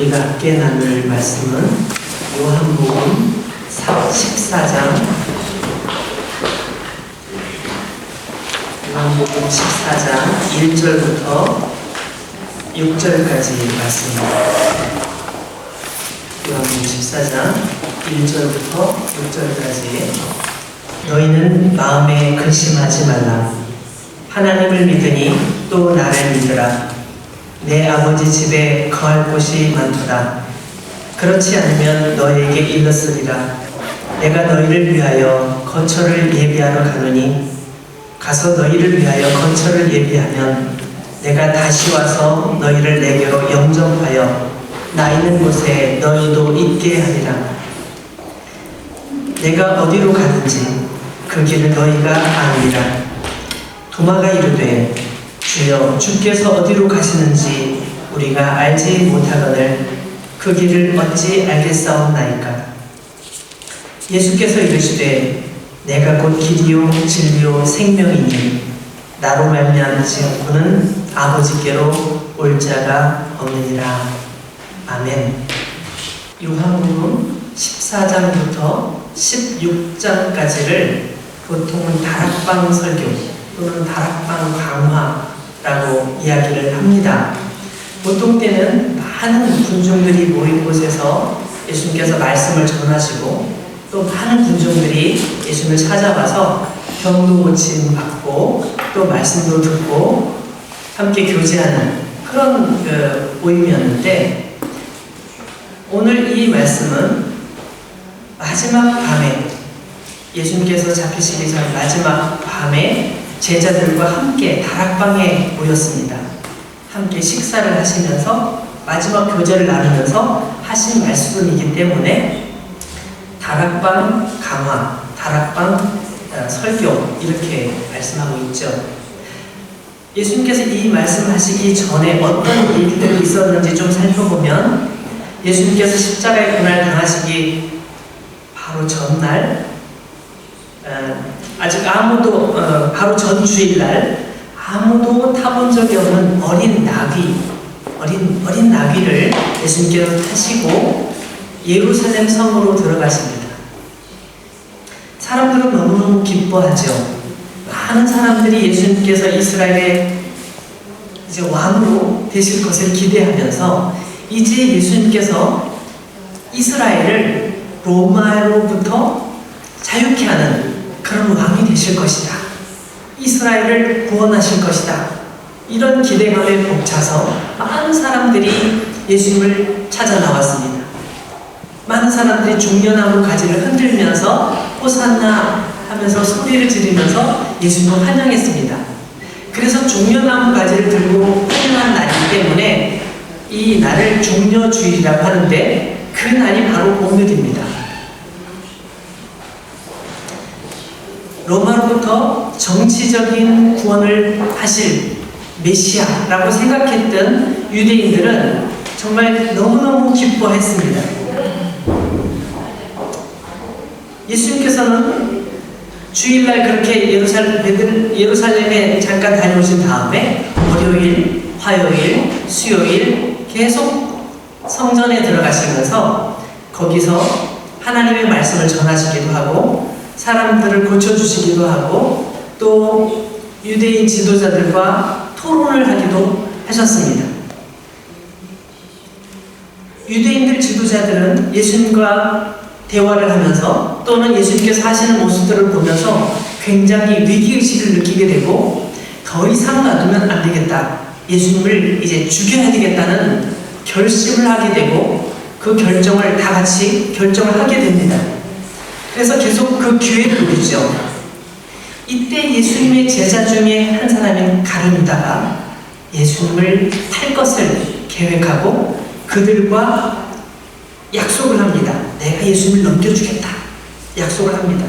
우리가 함께 나눌 말씀은 요한복음 14장 요한복음 14장 1절부터 6절까지 말씀입니다. 요한복음 14장 1절부터 6절까지 너희는 마음에 근심하지 말라. 하나님을 믿으니 또 나를 믿으라. 내 아버지 집에 거할 곳이 많도다. 그렇지 않으면 너희에게 일렀으리라. 내가 너희를 위하여 거처를 예비하러 가노니 가서 너희를 위하여 거처를 예비하면 내가 다시 와서 너희를 내게로 영접하여 나 있는 곳에 너희도 있게 하리라. 내가 어디로 가든지 그 길을 너희가 아니라. 도마가 이르되 주여 주께서 어디로 가시는지 우리가 알지 못하거늘 그 길을 어찌 알겠사옵나이까. 예수께서 이르시되 내가 곧 길이요 진리요 생명이니 나로 말미암지 않고는 아버지께로 올 자가 없느니라. 아멘. 요한복음 14장부터 16장까지를 보통은 다락방 설교 또는 다락방 강화라고 이야기를 합니다. 보통 때는 많은 군중들이 모인 곳에서 예수님께서 말씀을 전하시고 또 많은 군중들이 예수님을 찾아와서 병도 고침 받고 또 말씀도 듣고 함께 교제하는 그런 모임이었는데, 오늘 이 말씀은 마지막 밤에 예수님께서 잡히시기 전 마지막 밤에 제자들과 함께 다락방에 모였습니다. 함께 식사를 하시면서 마지막 교제를 나누면서 하신 말씀이기 때문에 다락방 강화, 다락방 설교 이렇게 말씀하고 있죠. 예수님께서 이 말씀하시기 전에 어떤 일들이 있었는지 좀 살펴보면, 예수님께서 십자가의 고난을 당하시기 바로 전날, 아직 아무도 바로 전 주일날 아무도 타본 적이 없는 어린 나귀를 예수님께서 타시고 예루살렘 성으로 들어가십니다. 사람들은 너무너무 기뻐하죠. 많은 사람들이 예수님께서 이스라엘의 이제 왕으로 되실 것을 기대하면서 이제 예수님께서 이스라엘을 로마로부터 자유케 하는 그런 왕이 되실 것이다. 이스라엘을 구원하실 것이다. 이런 기대감에 벅차서 많은 사람들이 예수님을 찾아 나왔습니다. 많은 사람들이 종려나무 가지를 흔들면서 호산나 하면서 소리를 지르면서 예수님을 환영했습니다. 그래서 종려나무 가지를 들고 환영한 날이기 때문에 이 날을 종려주일이라고 하는데, 그 날이 바로 오늘입니다. 로마로부터 정치적인 구원을 하실 메시아라고 생각했던 유대인들은 정말 너무너무 기뻐했습니다. 예수님께서는 주일날 그렇게 예루살렘에 잠깐 다녀오신 다음에 월요일, 화요일, 수요일 계속 성전에 들어가시면서 거기서 하나님의 말씀을 전하시기도 하고 사람들을 고쳐주시기도 하고 또 유대인 지도자들과 토론을 하기도 하셨습니다. 유대인들 지도자들은 예수님과 대화를 하면서 또는 예수님께서 하시는 모습들을 보면서 굉장히 위기의식을 느끼게 되고, 더 이상 놔두면 안 되겠다, 예수님을 이제 죽여야 되겠다는 결심을 하게 되고 그 결정을 다 같이 결정을 하게 됩니다. 그래서 계속 그 기회를 노리죠. 이때 예수님의 제자 중에 한 사람인 가룟유다가 예수님을 탈 것을 계획하고 그들과 약속을 합니다. 내가 예수님을 넘겨주겠다 약속을 합니다.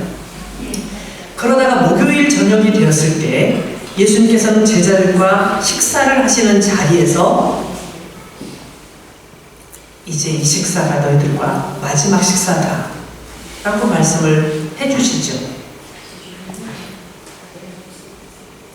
그러다가 목요일 저녁이 되었을 때 예수님께서는 제자들과 식사를 하시는 자리에서 이제 이 식사가 너희들과 마지막 식사다 라고 말씀을 해주시죠.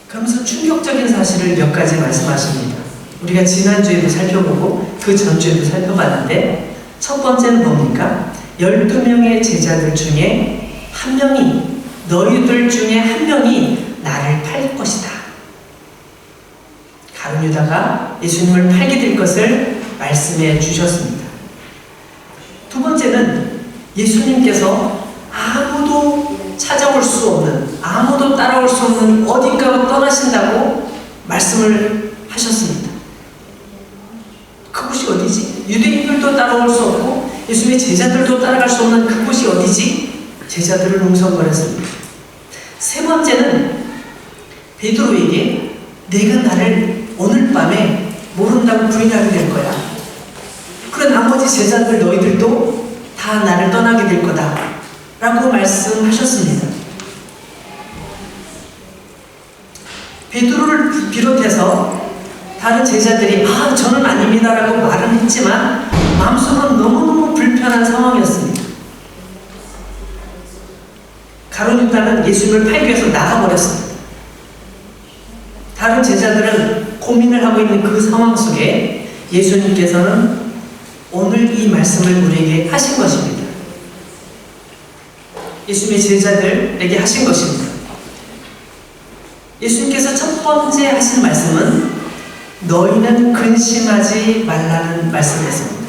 그러면서 충격적인 사실을 몇 가지 말씀하십니다. 우리가 지난주에도 살펴보고 그 전주에도 살펴봤는데, 첫 번째는 뭡니까? 12명의 제자들 중에 한 명이, 너희들 중에 한 명이 나를 팔 것이다. 가룟 유다가 예수님을 팔게 될 것을 말씀해 주셨습니다. 두 번째는 예수님께서 아무도 찾아올 수 없는, 아무도 따라올 수 없는 어딘가로 떠나신다고 말씀을 하셨습니다. 그곳이 어디지? 유대인들도 따라올 수 없고 예수님의 제자들도 따라갈 수 없는 그곳이 어디지? 제자들을 웅성거렸습니다. 세 번째는 베드로에게 내가 나를 오늘 밤에 모른다고 부인하게 될 거야. 그래 나머지 제자들 너희들도 다 나를 떠나게 될 거다 라고 말씀하셨습니다. 베드로를 비롯해서 다른 제자들이 저는 아닙니다 라고 말은 했지만 마음속으로 너무너무 불편한 상황이었습니다. 가룟 유다는 예수님을 팔기 위해서 나가버렸습니다. 다른 제자들은 고민을 하고 있는 그 상황 속에 예수님께서는 오늘 이 말씀을 우리에게 하신 것입니다. 예수님의 제자들에게 하신 것입니다. 예수님께서 첫 번째 하신 말씀은 너희는 근심하지 말라는 말씀이었습니다.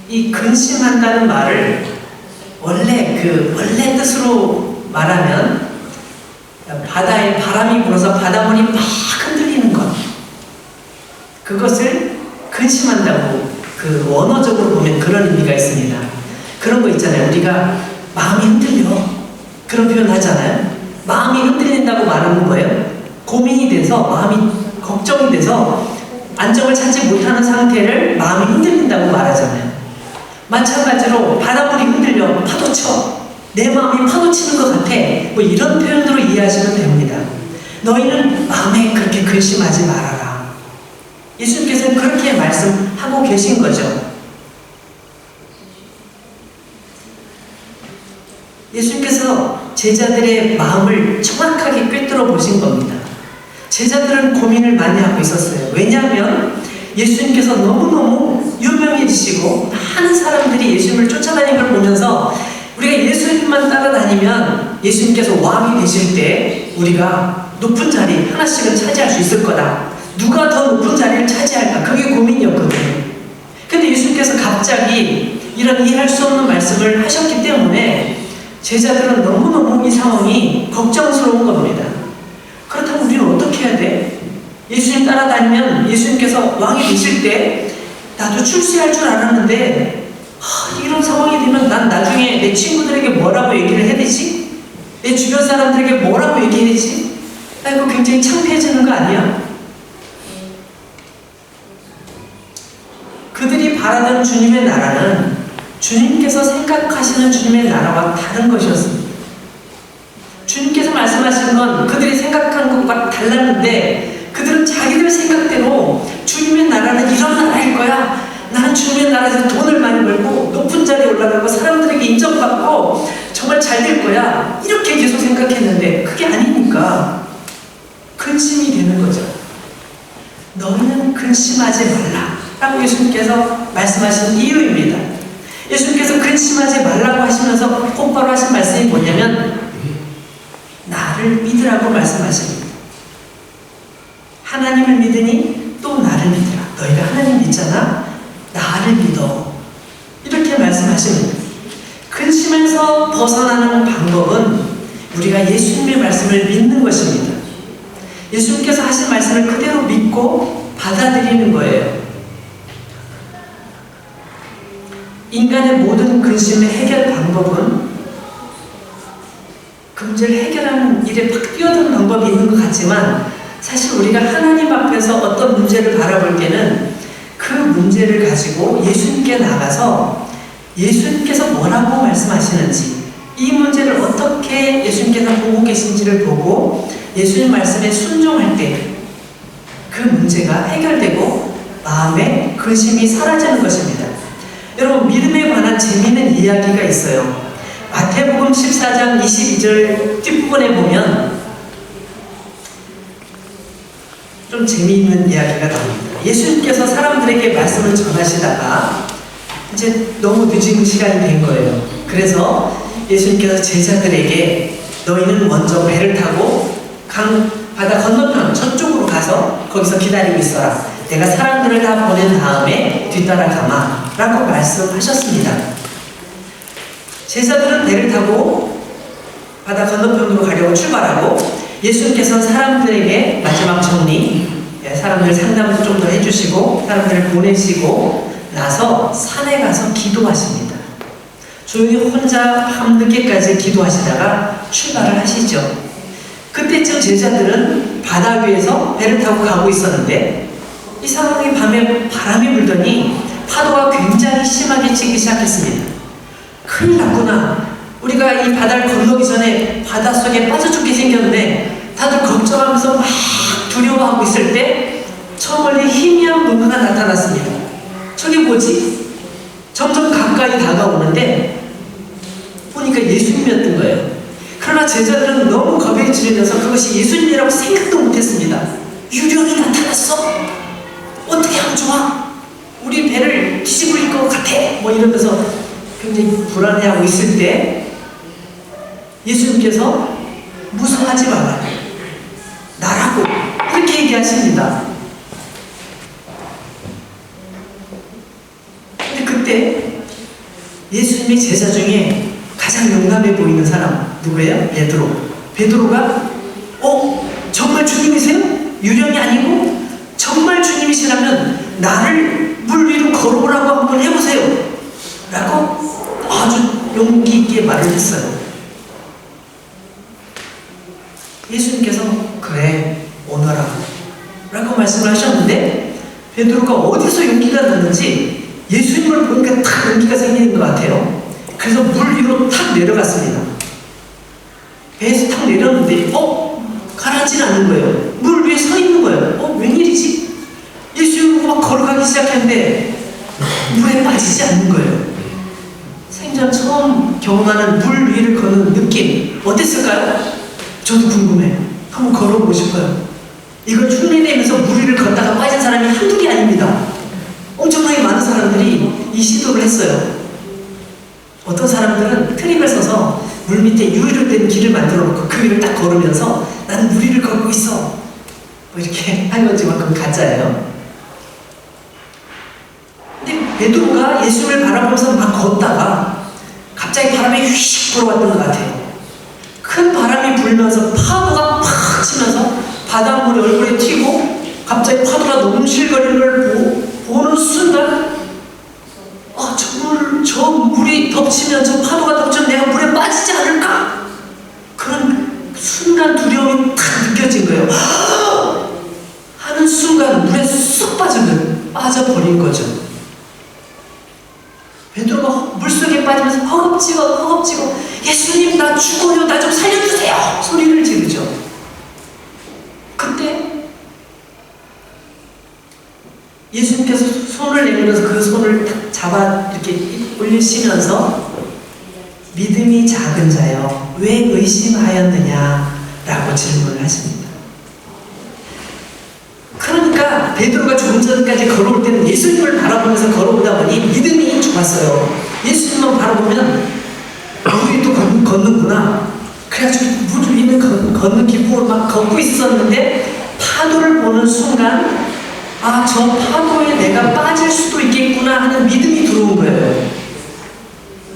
이 근심한다는 말을 원래 뜻으로 말하면 바다에 바람이 불어서 바닷물이 막 흔들리는 것, 그것을 근심한다고 그 원어적으로 보면 그런 의미가 있습니다. 그런 거 있잖아요. 우리가 마음이 흔들려, 그런 표현 하잖아요. 마음이 흔들린다고 말하는 거예요. 고민이 돼서, 마음이 걱정이 돼서 안정을 찾지 못하는 상태를 마음이 흔들린다고 말하잖아요. 마찬가지로 바닷물이 흔들려 파도쳐, 내 마음이 파도치는 것 같아, 뭐 이런 표현으로 이해하시면 됩니다. 너희는 마음에 그렇게 근심하지 말아라. 예수님께서는 그렇게 말씀하고 계신 거죠. 예수님께서 제자들의 마음을 정확하게 꿰뚫어 보신 겁니다. 제자들은 고민을 많이 하고 있었어요. 왜냐하면 예수님께서 너무너무 유명해지시고 많은 사람들이 예수님을 쫓아다니는 걸 보면서 우리가 예수님만 따라다니면 예수님께서 왕이 되실 때 우리가 높은 자리 하나씩은 차지할 수 있을 거다. 누가 더 높은 자리를 차지할까? 그게 고민이었거든요. 근데 예수님께서 갑자기 이런 이해할 수 없는 말씀을 하셨기 때문에 제자들은 너무너무 이 상황이 걱정스러운 겁니다. 그렇다면 우리는 어떻게 해야 돼? 예수님 따라다니면 예수님께서 왕이 되실 때 나도 출세할 줄 알았는데 이런 상황이 되면 난 나중에 내 친구들에게 뭐라고 얘기를 해야 되지? 내 주변 사람들에게 뭐라고 얘기해야 되지? 나 이거 굉장히 창피해지는 거 아니야? 그들이 바라던 주님의 나라는 주님께서 생각하시는 주님의 나라와 다른 것이었습니다. 주님께서 말씀하시는 건 그들이 생각한 것과 달랐는데 그들은 자기들 생각대로 주님의 나라는 이런 나라일 거야. 나는 주님의 나라에서 돈을 많이 벌고 높은 자리에 올라가고 사람들에게 인정받고 정말 잘 될 거야. 이렇게 계속 생각했는데 그게 아니니까 근심이 되는 거죠. 너희는 근심하지 말라 라고 예수님께서 말씀하신 이유입니다. 예수님께서 근심하지 말라고 하시면서 곧바로 하신 말씀이 뭐냐면 나를 믿으라고 말씀하십니다. 하나님을 믿으니 또 나를 믿으라. 너희가 하나님 믿잖아. 나를 믿어. 이렇게 말씀하십니다. 근심에서 벗어나는 방법은 우리가 예수님의 말씀을 믿는 것입니다. 예수님께서 하신 말씀을 그대로 믿고 받아들이는 거예요. 인간의 모든 근심의 해결 방법은 그 문제를 해결하는 일에 팍 뛰어드는 방법이 있는 것 같지만 사실 우리가 하나님 앞에서 어떤 문제를 바라볼 때는 그 문제를 가지고 예수님께 나가서 예수님께서 뭐라고 말씀하시는지 이 문제를 어떻게 예수님께서 보고 계신지를 보고 예수님 말씀에 순종할 때 그 문제가 해결되고 마음의 근심이 사라지는 것입니다. 여러분, 믿음에 관한 재미있는 이야기가 있어요. 마태복음 14장 22절 뒷부분에 보면 좀 재미있는 이야기가 나옵니다. 예수님께서 사람들에게 말씀을 전하시다가 이제 너무 늦은 시간이 된 거예요. 그래서 예수님께서 제자들에게 너희는 먼저 배를 타고 바다 건너편 저쪽으로 가서 거기서 기다리고 있어라. 내가 사람들을 다 보낸 다음에 뒤따라가마 라고 말씀하셨습니다. 제자들은 배를 타고 바다 건너편으로 가려고 출발하고 예수님께서 사람들에게 마지막 정리, 사람들 상담을 좀 더 해주시고 사람들을 보내시고 나서 산에 가서 기도하십니다. 조용히 혼자 밤늦게까지 기도하시다가 출발을 하시죠. 그때쯤 제자들은 바다 위에서 배를 타고 가고 있었는데 이상하게 밤에 바람이 불더니 파도가 굉장히 심하게 치기 시작했습니다. 큰일 났구나. 우리가 이 바다를 건너기 전에 바닷속에 빠져 죽게 생겼는데 다들 걱정하면서 막 두려워하고 있을 때 저 멀리 희미한 뭔가가 나타났습니다. 저게 뭐지? 점점 가까이 다가오는데 보니까 예수님이었던 거예요. 그러나 제자들은 너무 겁에 질려서 그것이 예수님이라고 생각도 못했습니다. 유령이 나타났어? 어떻게 하면 좋아? 우리 배를 뒤집을 것 같아? 뭐 이러면서 굉장히 불안해하고 있을 때 예수님께서 무서워하지 말라. 나라고 그렇게 얘기하십니다. 근데 그때 예수님의 제자 중에 가장 용감해 보이는 사람 누구예요? 베드로. 베드로가 정말 주님이세요? 유령이 아니고 정말 주님이시라면 나를 물 위로 걸어오라고 한번 해보세요 라고 아주 용기 있게 말을 했어요. 예수님께서 그래 오너라 라고 말씀을 하셨는데 베드로가 어디서 용기가 났는지 예수님을 보니까 탁 용기가 생기는 것 같아요. 그래서 물 위로 탁 내려갔습니다. 배에서 탁 내렸는데 가라앉지는 않는 거예요. 물 위에 서 있는 거예요. 웬일이지? 예수님을 막 걸어가기 시작했는데 물에 빠지지 않는 거예요. 생전 처음 경험하는 물 위를 걷는 느낌 어땠을까요? 저도 궁금해. 한번 걸어보고 싶어요. 이걸 흉내내면서 물 위를 걷다가 빠진 사람이 한둘이 아닙니다. 엄청나게 많은 사람들이 이 시도를 했어요. 어떤 사람들은 트림을 서서 물 밑에 유리로 된 길을 만들어 놓고 그 위를 딱 걸으면서 나는 물 위를 걷고 있어 뭐 이렇게 한 거지만 그건 가짜예요. 근데 베드로가 예수를 바라보면서 막 걷다가 갑자기 바람이 휙 불어왔던 것 같아요. 큰 바람이 불면서 파도가 팍 치면서 바닷물이 얼굴에 튀고 갑자기 파도가 넘실거리는 걸 보는 순간 저 물이 덮치면 저 파도가 덮치면 내가 물에 빠지지 않을까? 그런 순간 두려움이 탁 느껴진 거예요. 하는 순간 물에 쏙 빠져버린 거죠. 베드로가 물속에 빠지면서 허겁지겁 예수님 나 죽어요 나 좀 살려주세요 소리를 지르죠. 그때 예수님께서 손을 내밀어서 그 손을 딱 잡아 이렇게 올리시면서 믿음이 작은 자여 왜 의심하였느냐 라고 질문을 하십니다. 그러니까 베드로가 조금 전까지 걸어올 때는 예수님을 바라보면서 걸어오다 보니 믿음이 좋았어요. 예수님만 바라보면 물이 또 걷는구나. 그래가지고 물 위는 걷는 기쁨으로 막 걷고 있었는데 파도를 보는 순간 저 파도에 내가 빠질 수도 있겠구나 하는 믿음이 들어온 거예요.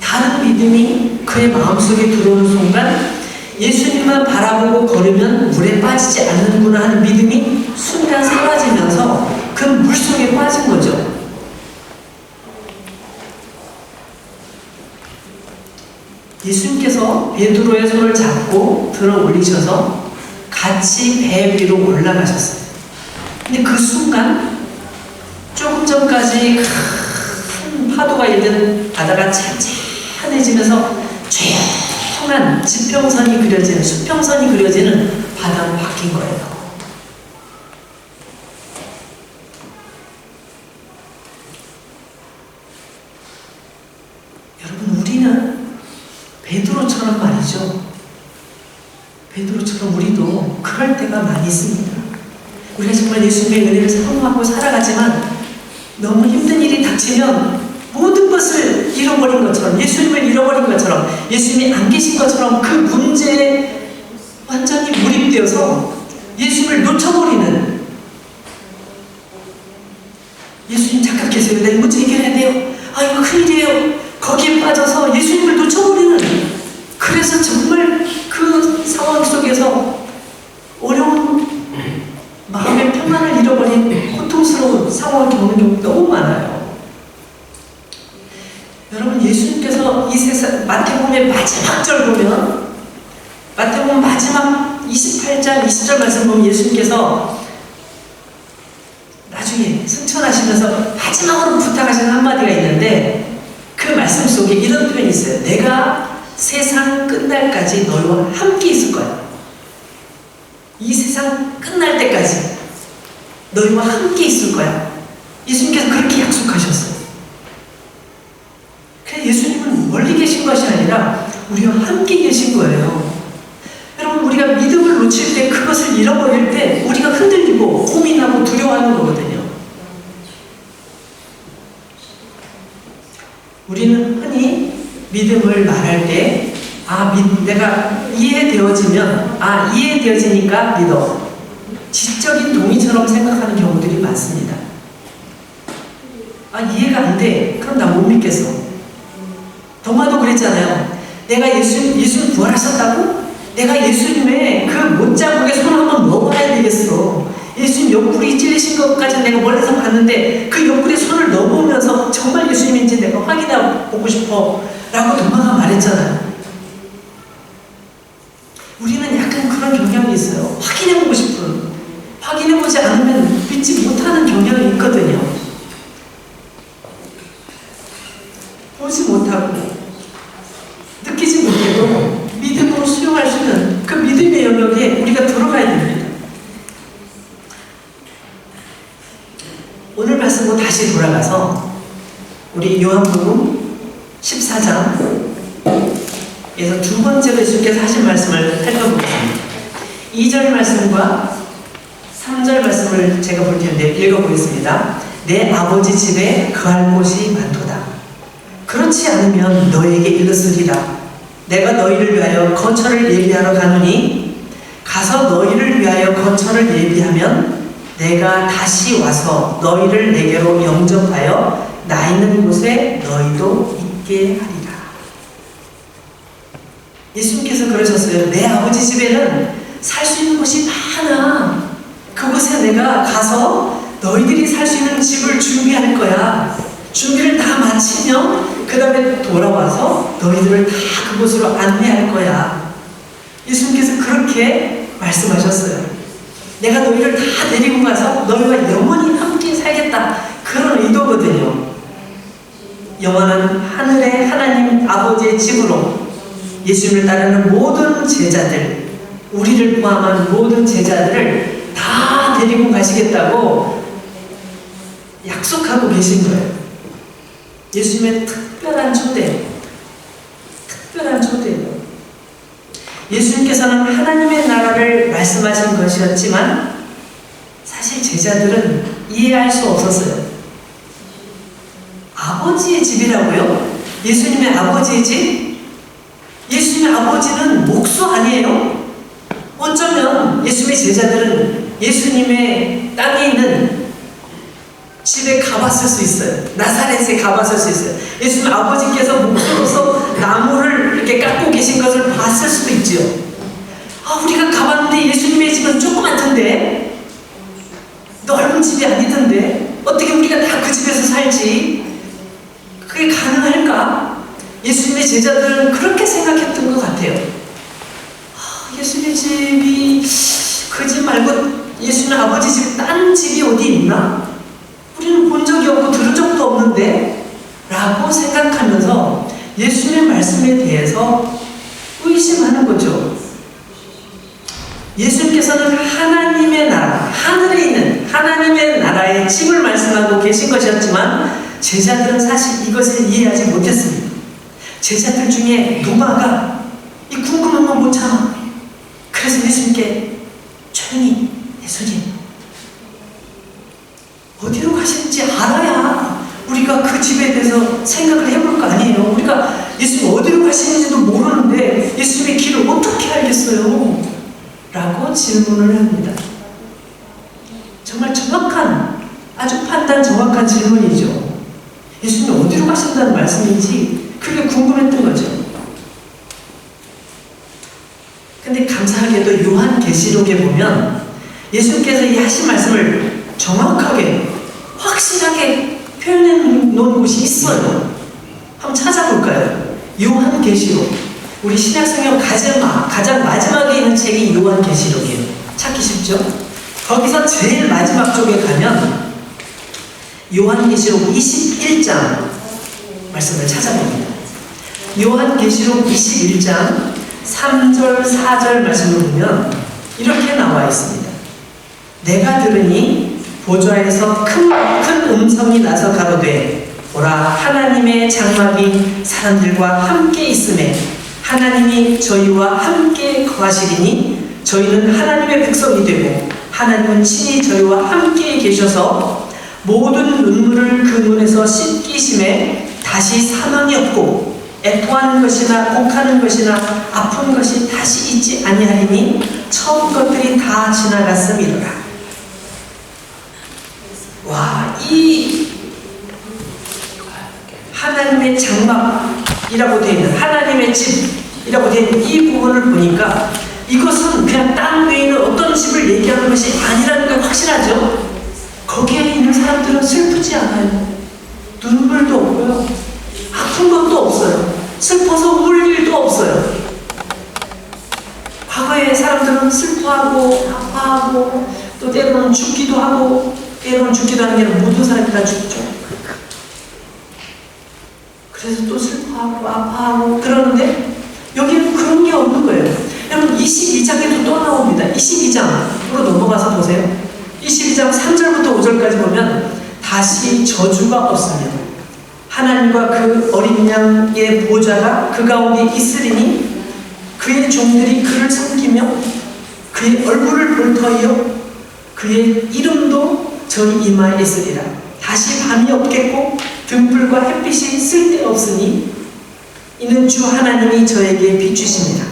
다른 믿음이 그의 마음속에 들어오는 순간 예수님만 바라보고 걸으면 물에 빠지지 않는구나 하는 믿음이 순간 사라지면서 그 물속에 빠진 거죠. 예수님께서 베드로의 손을 잡고 들어 올리셔서 같이 배 위로 올라가셨어요. 근데 그 순간 조금 전까지 큰 파도가 있는 바다가 찬찬해지면서 조용한 지평선이 그려지는 수평선이 그려지는 바다로 바뀐 거예요. 여러분 우리는 베드로처럼 말이죠. 베드로처럼 우리도 그럴 때가 많이 있습니다. 우리가 정말 예수님의 은혜를 사모하고 살아가지만 너무 힘든 일이 닥치면 모든 것을 잃어버린 것처럼, 예수님을 잃어버린 것처럼, 예수님이 안 계신 것처럼 그 문제에 완전히 몰입되어서 예수님을 놓쳐버리는, 예수님 잠깐 계세요, 내 문제 해결해야 돼요, 아 이거 큰일이에요, 거기에 빠져서 예수님을 놓쳐버리는, 그래서 정말 그 상황 속에서 어려운 마음의 평안을 잃어버린 고통스러운 상황을 겪는 경우가 너무 많아요. 여러분, 예수님께서 이 세상, 마태복음의 마지막 절 보면, 마태복음 마지막 28장 20절 말씀 보면 예수님께서 나중에 승천하시면서 마지막으로 부탁하시는 한마디가 있는데, 그 말씀 속에 이런 표현이 있어요. 내가 세상 끝날까지 너희와 함께 있을 거야. 이 세상 끝날 때까지 너희와 함께 있을 거야. 예수님께서 그렇게 약속하셨어요. 그래서 예수님은 멀리 계신 것이 아니라 우리와 함께 계신 거예요. 여러분, 우리가 믿음을 놓칠 때, 그것을 잃어버릴 때 우리가 흔들리고 고민하고 두려워하는 거거든요. 우리는 흔히 믿음을 말할 때, 내가 이해되어지면, 이해되어지니까 믿어. 지적인 동의처럼 생각하는 경우들이 많습니다. 이해가 안 돼. 그럼 나 못 믿겠어. 도마도 그랬잖아요. 내가 예수님 부활하셨다고? 내가 예수님의 그 못자국에 손을 한번 넣어봐야 되겠어. 예수님 옆구리 찔리신 것까지 내가 멀리서 봤는데 그 옆구리에 손을 넣어보면서 정말 예수님인지 내가 확인해보고 싶어 라고 도마가 말했잖아요. 우리는 약간 그런 경향이 있어요. 확인해보고 싶은, 확인해보지 않으면 믿지 못하는 경향이 있거든요. 보지 못하고 느끼지 못해도 믿음으로 수용할 수 있는 그 믿음의 영역에 우리가 들어가야 됩니다. 오늘 말씀으로 다시 돌아가서 우리 요한복음 14장 에서 두 번째로 예수님께서 하신 말씀을 살펴보겠습니다. 2절 말씀과 3절 말씀을 제가 볼 텐데 읽어보겠습니다. 내 아버지 집에 거할 곳이 많도다. 그렇지 않으면 너에게 이르으리라. 내가 너희를 위하여 거처를 예비하러 가노니 가서 너희를 위하여 거처를 예비하면 내가 다시 와서 너희를 내게로 영접하여 나 있는 곳에 너희도 있게 하리라. 예수님께서 그러셨어요. 내 아버지 집에는 살 수 있는 곳이 많아. 그곳에 내가 가서 너희들이 살 수 있는 집을 준비할 거야. 준비를 다 마치면 그 다음에 돌아와서 너희들을 다 그곳으로 안내할 거야. 예수님께서 그렇게 말씀하셨어요. 내가 너희를 다 데리고 가서 너희와 영원히 함께 살겠다. 그런 의도거든요. 영원한 하늘의 하나님 아버지의 집으로 예수님을 따르는 모든 제자들, 우리를 포함한 모든 제자들을 다 데리고 가시겠다고 약속하고 계신 거예요. 예수님의 특별한 초대, 특별한 초대예요. 예수님께서는 하나님의 나라를 말씀하신 것이었지만 사실 제자들은 이해할 수 없었어요. 아버지의 집이라고요? 예수님의 아버지의 집? 예수님의 아버지는 목수 아니에요? 어쩌면 예수님의 제자들은 예수님의 땅에 있는 집에 가봤을 수 있어요. 나사렛에 가봤을 수 있어요. 예수님 아버지께서 목수로서 나무를 이렇게 깎고 계신 것을 봤을 수도 있죠. 우리가 가봤는데 예수님의 집은 조그맣던데, 넓은 집이 아니던데 어떻게 우리가 다 그 집에서 살지? 그게 가능할까? 예수님의 제자들은 그렇게 생각했던 것 같아요. 예수님의 집이 그 집 말고 예수님 아버지 집 딴 집이 어디 있나? 우리는 본 적이 없고 들은 적도 없는데? 라고 생각하면서 예수님의 말씀에 대해서 의심하는 거죠. 예수님께서는 하나님의 나라, 하늘에 있는 하나님의 나라의 집을 말씀하고 계신 것이었지만 제자들은 사실 이것을 이해하지 못했습니다. 제자들 중에 누가가 이 궁금한 건 못 참아. 그래서 예수님께 조용히, 예수님, 어디로 가시는지 알아야 우리가 그 집에 대해서 생각을 해볼 거 아니에요. 우리가 예수님 어디로 가시는지도 모르는데 예수님의 길을 어떻게 알겠어요? 라고 질문을 합니다. 정말 정확한, 아주 판단 정확한 질문이죠. 예수님이 어디로 가신다는 말씀인지 그게 궁금했던 거죠. 근데 감사하게도 요한계시록에 보면 예수님께서 이 하신 말씀을 정확하게, 확실하게 표현해 놓은 곳이 있어요. 한번 찾아볼까요? 요한계시록. 우리 신약성경 가장 마지막에 있는 책이 요한계시록이에요. 찾기 쉽죠? 거기서 제일 마지막 쪽에 가면 요한계시록 21장 말씀을 찾아봅니다. 요한계시록 21장 3절, 4절 말씀을 보면 이렇게 나와 있습니다. 내가 들으니 보좌에서 큰 음성이 나서 가로되 보라, 하나님의 장막이 사람들과 함께 있음에 하나님이 저희와 함께 거하시리니 저희는 하나님의 백성이 되고 하나님은 친히 저희와 함께 계셔서 모든 눈물을 그 눈에서 씻기심에 다시 사망이 없고 애통하는 것이나 곡하는 것이나 아픈 것이 다시 있지 아니하리니 처음 것들이 다 지나갔음이로라. 와, 이 하나님의 장막이라고 되어 있는, 하나님의 집이라고 되어 있는 이 부분을 보니까 이것은 그냥 땅 위에 있는 어떤 집을 얘기하는 것이 아니라는 게 확실하죠. 거기에 있는 사람들은 슬프지 않아요. 눈물도 없고요, 아픈 것도 없어요. 슬퍼서 울 일도 없어요. 과거에 사람들은 슬퍼하고 아파하고 또 때로는 죽기도 하고, 때로는 죽기도 하는 게 아니라 모든 사람이 다 죽죠. 그래서 또 슬퍼하고 아파하고 그러는데 여기는 그런 게 없는 거예요. 여러분 22장에도 또 나옵니다. 22장으로 넘어가서 보세요. 22장 3절부터 5절까지 보면 다시 저주가 없으며 하나님과 그 어린 양의 보좌가 그 가운데 있으리니 그의 종들이 그를 섬기며 그의 얼굴을 볼 터이요 그의 이름도 저희 이마에 있으리라. 다시 밤이 없겠고 등불과 햇빛이 쓸데없으니 이는 주 하나님이 저에게 비추십니다.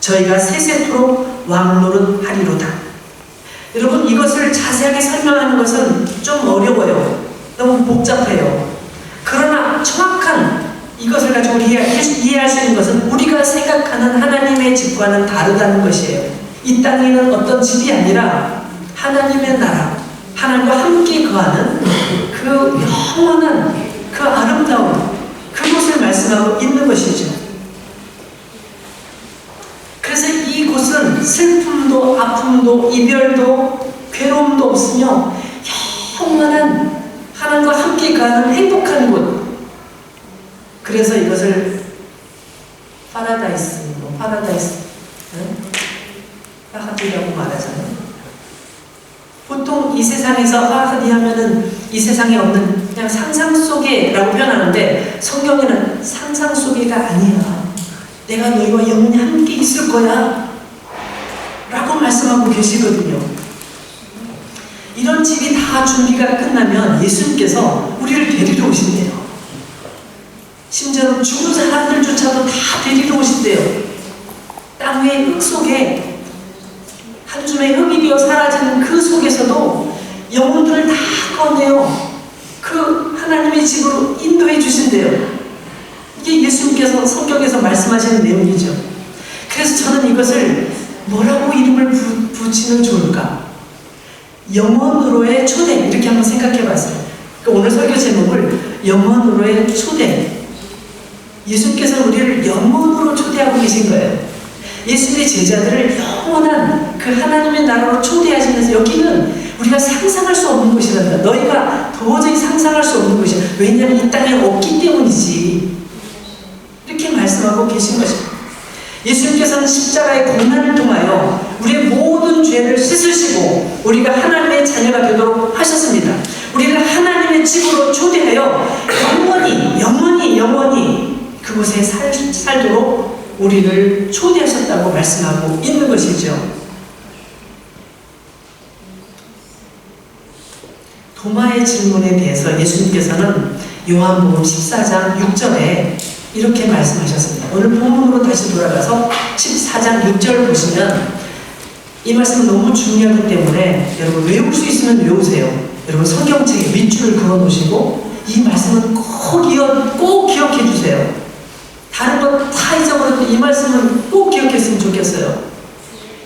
저희가 세세토록 왕노릇 하리로다. 여러분, 이것을 자세하게 설명하는 것은 좀 어려워요. 너무 복잡해요. 그러나 정확한 이것을 가지고 이해할 수 있는 것은 우리가 생각하는 하나님의 집과는 다르다는 것이에요. 이 땅에는 어떤 집이 아니라 하나님의 나라, 하나님과 함께 거하는 그 영원한, 그 아름다운 그곳을 말씀하고 있는 것이죠. 그래서 이곳은 슬픔도 아픔도 이별도 괴로움도 없으며 영원한 하나님과 함께 가는 행복한 곳. 그래서 이것을 파라다이스 파라디라고 말하잖아요. 보통 이 세상에서 파라디 하면은 이 세상에 없는 그냥 상상 속에라고 표현하는데 성경에는 상상 속에가 아니야. 내가 너희와 영원히 함께 있을 거야 라고 말씀하고 계시거든요. 이런 집이 다 준비가 끝나면 예수님께서 우리를 데리러 오신대요. 심지어는 죽은 사람들조차도 다 데리러 오신대요. 땅 위의 흙 속에 한 줌의 흙이 되어 사라지는 그 속에서도 영혼들을 다 꺼내어 그 하나님의 집으로 인도해 주신대요. 이게 예수님께서 성경에서 말씀하시는 내용이죠. 그래서 저는 이것을 뭐라고 이름을 붙이면 좋을까? 영원으로의 초대, 이렇게 한번 생각해 봤어요. 그러니까 오늘 설교 제목을 영원으로의 초대. 예수님께서 우리를 영원으로 초대하고 계신 거예요. 예수님의 제자들을 영원한 그 하나님의 나라로 초대하시면서 여기는 우리가 상상할 수 없는 곳이란다. 너희가 도저히 상상할 수 없는 곳이야. 왜냐하면 이 땅에 없기 때문이지. 이렇게 말씀하고 계신 것입니다. 예수님께서는 십자가의 고난을 통하여 우리의 모든 죄를 씻으시고 우리가 하나님의 자녀가 되도록 하셨습니다. 우리를 하나님의 집으로 초대하여 영원히 그곳에 살도록 우리를 초대하셨다고 말씀하고 있는 것이죠. 도마의 질문에 대해서 예수님께서는 요한복음 14장 6절에 이렇게 말씀하셨습니다. 오늘 본문으로 다시 돌아가서 14장 6절 보시면 이 말씀은 너무 중요하기 때문에 여러분 외울 수 있으면 외우세요. 여러분 성경책에 밑줄을 그어 놓으시고 이 말씀은 꼭 기억해 주세요. 다른 것 다 잊어버려도 이 말씀은 꼭 기억했으면 좋겠어요.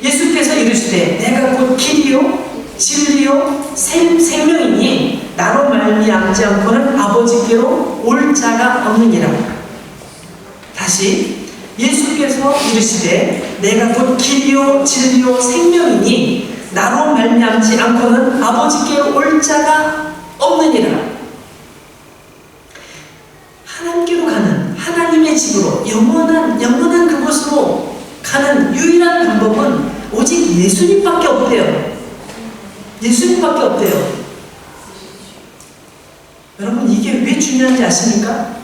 예수께서 이르시되 내가 곧 길이요 진리요 생명이니 나로 말미암지 않고는 아버지께로 올 자가 없느니라. 다시 예수께서 이르시되 내가 곧 길이요 진리요 생명이니 나로 말미암지 않고는 아버지께로 올 자가 없느니라. 하나님께로 가는 하나님의 집으로 영원한 그곳으로 가는 유일한 방법은 오직 예수님밖에 없대요. 예수님밖에 없대요. 여러분 이게 왜 중요한지 아십니까?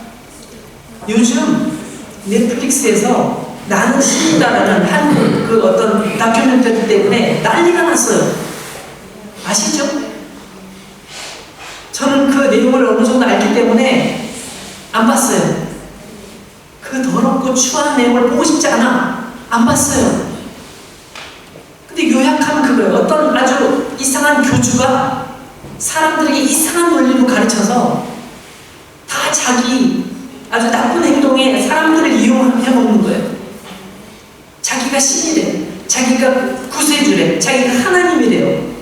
요즘 넷플릭스에서 나는 신이다라는 한국 그 어떤 다큐멘터리 때문에 난리가 났어요. 아시죠? 저는 그 내용을 어느 정도 알기 때문에 안 봤어요. 그 더럽고 추한 내용을 보고 싶지 않아. 안 봤어요. 근데 요약하면 그거예요. 어떤 아주 이상한 교주가 사람들에게 이상한 원리로 가르쳐서 다 자기 아주 나쁜 행동에 사람들을 이용해 먹는 거예요. 자기가 신이래. 자기가 구세주래. 자기가 하나님이래요.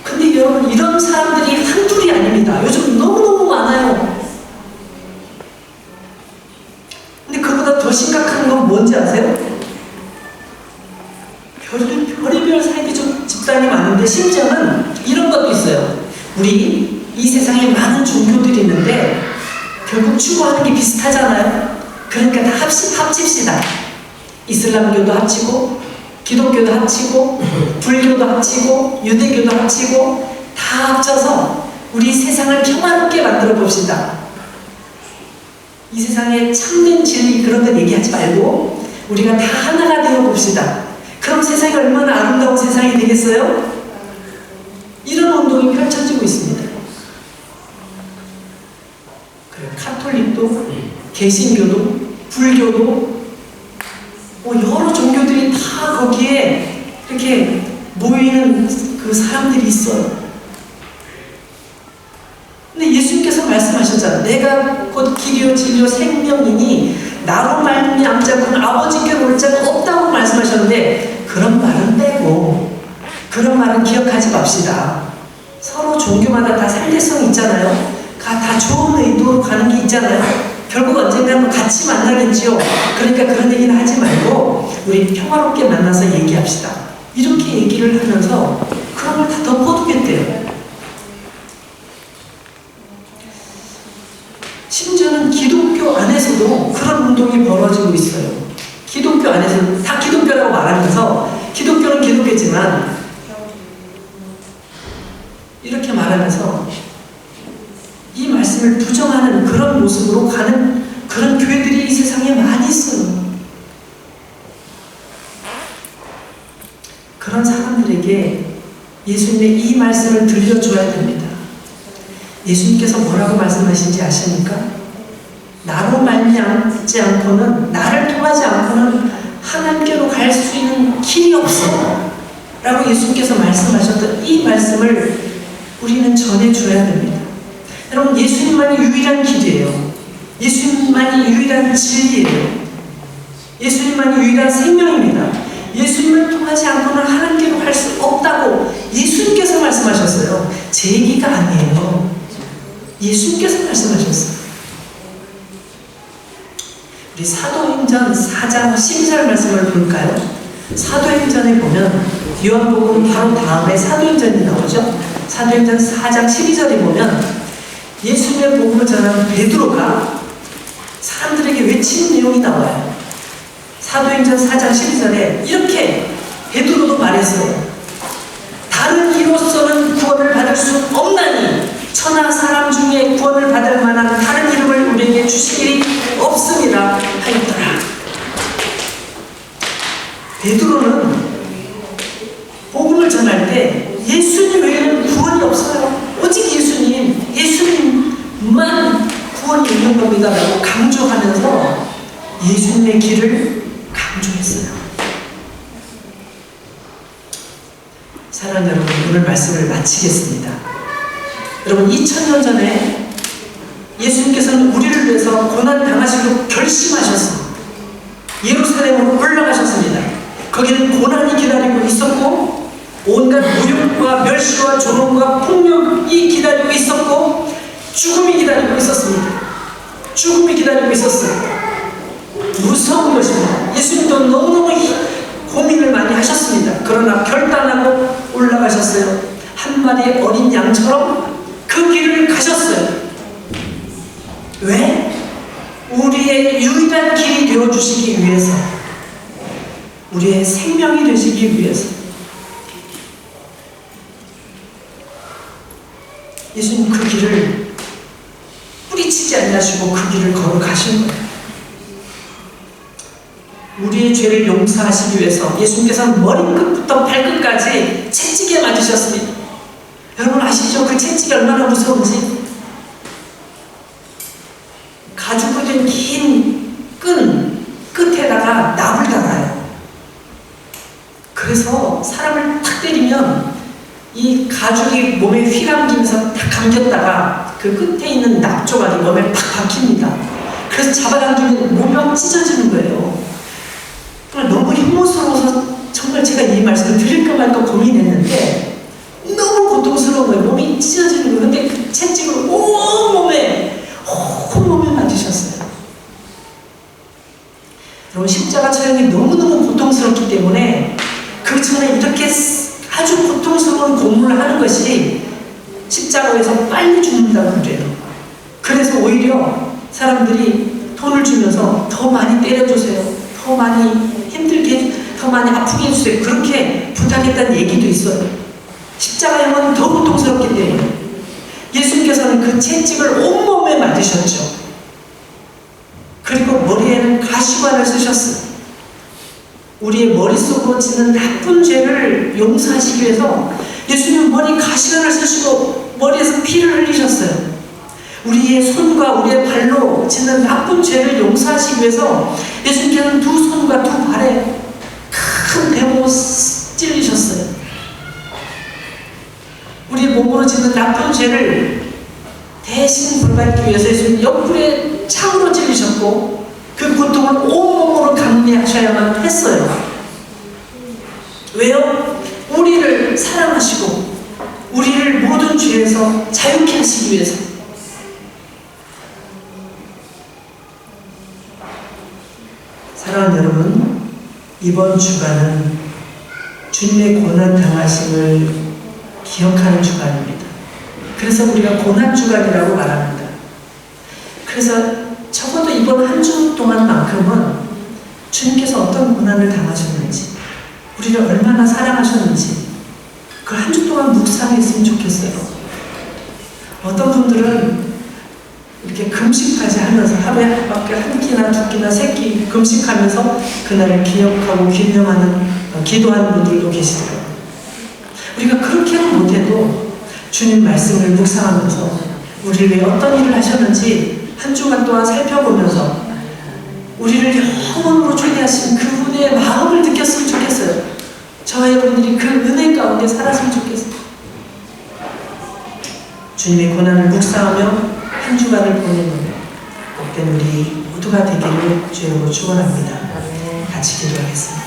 근데 여러분 이런 사람들이 한둘이 아닙니다. 요즘 너무너무 많아요. 근데 그보다 더 심각한 건 뭔지 아세요? 별의별 사이비 집단이 많은데 심지어는 이런 것도 있어요. 우리 이 세상에 많은 종교들이 있는데 결국 추구하는 게 비슷하잖아요. 그러니까 다 합칩시다. 이슬람교도 합치고 기독교도 합치고 불교도 합치고 유대교도 합치고 다 합쳐서 우리 세상을 평화롭게 만들어 봅시다. 이 세상에 참된 진리 그런 데 얘기하지 말고 우리가 다 하나가 되어 봅시다. 그럼 세상이 얼마나 아름다운 세상이 되겠어요? 이런 운동이 펼쳐지고 있습니다. 그래요. 카톨릭도 개신교도 불교도 여러 종교들이 다 거기에 이렇게 모이는 그 사람들이 있어요. 근데 예수님께서 말씀하셨잖아요. 내가 곧 길이요 진리요 생명이니 나로 말미암지 않고는 아버지께로 올 자가 없다고 말씀하셨는데 그런 말은 빼고 그런 말은 기억하지 맙시다. 서로 종교마다 다 상대성이 있잖아요. 다 좋은 의도로 가는 게 있잖아요. 결국 언젠가는 같이 만나겠지요. 그러니까 그런 얘기는 하지 말고 우리 평화롭게 만나서 얘기합시다. 이렇게 얘기를 하면서 그런 걸 다 덮어두겠대요. 심지어는 기독교 안에서도 그런 운동이 벌어지고 있어요. 기독교 안에서는 다 기독교라고 말하면서 기독교는 기독교지만 이렇게 말하면서 이 말씀을 부정하는 그런 모습으로 가는 그런 교회들이 이 세상에 많이 있어요. 그런 사람들에게 예수님의 이 말씀을 들려줘야 됩니다. 예수님께서 뭐라고 말씀하신지 아십니까? 나로 말미암지 않고는 나를 통하지 않고는 하나님께로 갈 수 있는 길이 없어 라고 예수님께서 말씀하셨던 이 말씀을 우리는 전해줘야 됩니다. 여러분 예수님만이 유일한 길이에요. 예수님만이 유일한 진리예요. 예수님만이 유일한 생명입니다. 예수님을 통하지 않고는 하나님께로 갈 수 없다고 예수님께서 말씀하셨어요. 제 얘기가 아니에요. 예수님께서 말씀하셨어요. 우리 사도행전 4장 12절 말씀을 볼까요? 사도행전에 보면 요한복음 바로 다음에 사도행전이 나오죠. 사도행전 4장 12절에 보면 예수님의 복음을 전하는 베드로가 사람들에게 외치는 내용이 나와요. 사도행전 4장 12절에 이렇게 베드로도 말했어요. 다른 이로서는 구원을 받을 수 없나니 천하 사람 중에 구원을 받을 만한 다른 이름을 우리에게 주시기 없습니다 하였더라. 베드로는 복음을 전할 때 죽는 겁니다 라고 강조하면서 예수님의 길을 강조했어요. 사랑하는 여러분, 오늘 말씀을 마치겠습니다. 여러분, 2000년 전에 예수님께서는 우리를 위해서 고난당하시기로 결심하셔서 예루살렘으로 올라가셨습니다. 거기는 고난이 기다리고 있었고 온갖 모욕과 멸시와 조롱과 폭력이 기다리고 있었고 죽음이 기다리고 있었습니다. 죽음이 기다리고 있었어요. 무서운 것입니다. 예수님도 너무너무 고민을 많이 하셨습니다. 그러나 결단하고 올라가셨어요. 한 마리의 어린 양처럼 그 길을 가셨어요. 왜? 우리의 유일한 길이 되어주시기 위해서, 우리의 생명이 되시기 위해서. 예수님 그 길을 뿌리치지 않으시고 그 길을 걸어가신 거예요. 우리의 죄를 용서하시기 위해서 예수님께서는 머리끝부터 발끝까지 채찍에 맞으셨습니다. 여러분 아시죠? 그 채찍이 얼마나 무서운지. 가죽으로 된 긴 끈 끝에다가 납을 달아요. 그래서 사람을 탁 때리면 이 가죽이 몸에 휘감기면서 탁 감겼다가 그 끝에 있는 납 조각이 몸에 팍 박힙니다. 그래서 잡아당기면 몸이 막 찢어지는 거예요. 너무 혐오스러워서 정말 제가 이 말씀을 드릴까 말까 고민했는데 너무 고통스러운 거예요. 몸이 찢어지는 거예요. 근데 그 채찍을 온몸에 맞으셨어요. 여러분 십자가 처형이 너무너무 고통스럽기 때문에 그 전에 이렇게 아주 고통스러운 고문을 하는 것이 십자가에서 빨리 죽는다고 그래요. 그래서 오히려 사람들이 돈을 주면서 더 많이 때려주세요. 더 많이 힘들게, 더 많이 아프게 해주세요. 그렇게 부탁했다는 얘기도 있어요. 십자가형은 더 고통스럽기 때문에 예수님께서는 그 채찍을 온몸에 맞으셨죠. 그리고 머리에는 가시관을 쓰셨어요. 우리의 머릿속으로 지는 나쁜 죄를 용서하시기 위해서 예수님은 머리 가시관을 쓰시고 머리에서 피를 흘리셨어요. 우리의 손과 우리의 발로 짓는 나쁜 죄를 용서하시기 위해서 예수님께서는 두 손과 두 발에 큰 대목을 찔리셨어요. 우리 몸으로 짓는 나쁜 죄를 대신 벌받기 위해서 예수님 옆구리에 창으로 찔리셨고 그 고통을 온몸으로 감내하셔야만 했어요. 왜요? 우리를 사랑하시고 우리를 모든 죄에서 자유케 하시기 위해서. 사랑하는 여러분, 이번 주간은 주님의 고난당하심을 기억하는 주간입니다. 그래서 우리가 고난주간이라고 말합니다. 그래서 적어도 이번 한 주 동안만큼은 주님께서 어떤 고난을 당하셨는지, 우리를 얼마나 사랑하셨는지 그 한 주 동안 묵상했으면 좋겠어요. 어떤 분들은 이렇게 금식까지 하면서 하루에 한 끼나 두 끼나 세 끼 금식하면서 그날을 기억하고 기념하는, 기도하는 분들도 계시더라고요. 우리가 그렇게는 못해도 주님 말씀을 묵상하면서 우리를 위해 어떤 일을 하셨는지 한 주간 동안 살펴보면서 우리를 영원으로 초대하신 그분의 마음을 느꼈으면 좋겠어요. 저와 여러분들이 그 은혜 가운데 살았으면 좋겠어요. 주님의 고난을 묵상하며 한 주간을 보내는 복된 우리 모두가 되기를 주님으로 축원합니다. 같이 기도하겠습니다.